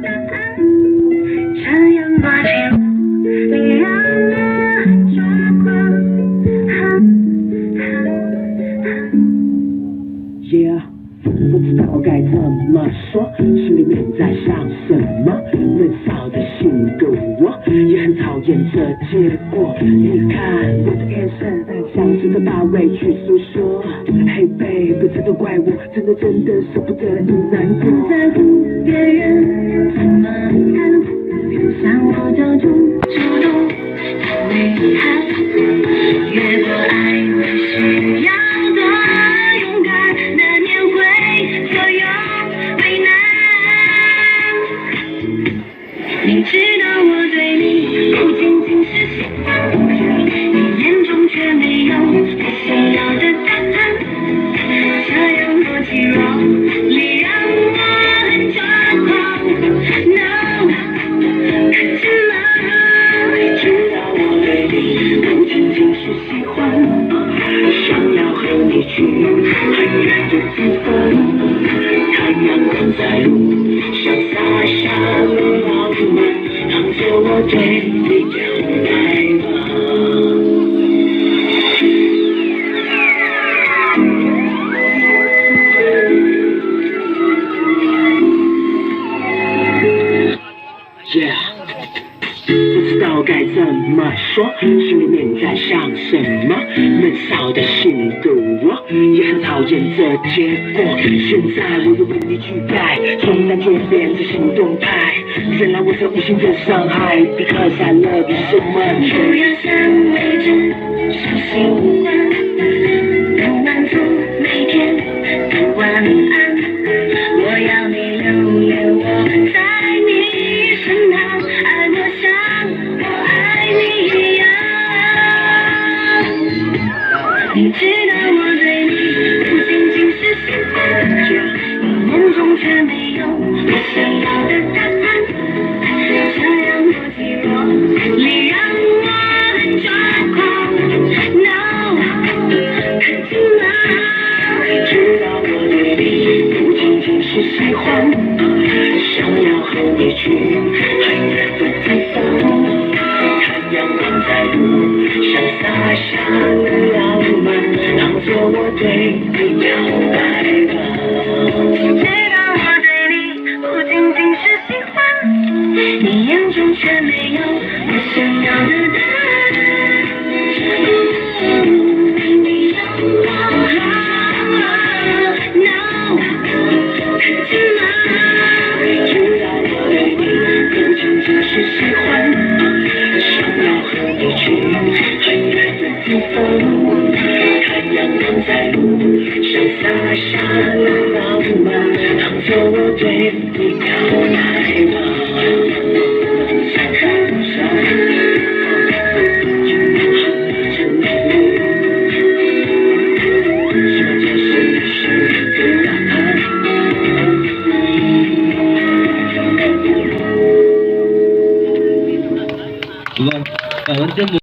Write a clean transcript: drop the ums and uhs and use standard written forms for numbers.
答案，这样默契你让我抓狂。Yeah， 不知道该怎么说，心里面在想什么，闷骚的性格我也很讨厌这结果。你看我的眼神，像是在把委屈诉说。Hey baby， 这都怪我，真的舍不得你难过。不在乎别人怎么看，像我这种主动的女孩，越多爱越需要多勇敢，难免会左右为难。你知道我对你不仅仅是喜欢，你眼中却没有我想要的答案，这样默契若离让我很抓狂。No， 可怎么知道我对你不仅仅是喜欢，想要和你去很远的地方，看阳光在路上洒下了浪漫，当作我对你表白吧。Yeah， 不知道该怎么说，心里面在想什么，闷骚的性格我也很讨厌这结果。现在我又为你去改，从单纯变成行动派，原来我这无心的伤害 ，Because I love you so much。不要想为这伤心的，能满足每天的晚安。我要你留恋我在你身旁，爱我像我爱你一样。你知道我对你不仅仅是喜欢，你眼中却没有我想要的答案，这样默契若离让我很抓狂。No， 可怎么知道我对你不仅仅是喜欢，想要和你去很远的地方，看阳光在路上洒下的浪漫，当作我对你表白吧。知道我对你不仅仅是喜欢，你眼中却没有我想要的答案，你让我No， 可怎么知道我对你不仅仅是喜欢，想要和你去很远的地方，看阳光在路上洒下了浪漫，当作我对你表白吧。希望这是个答案。感恩真的。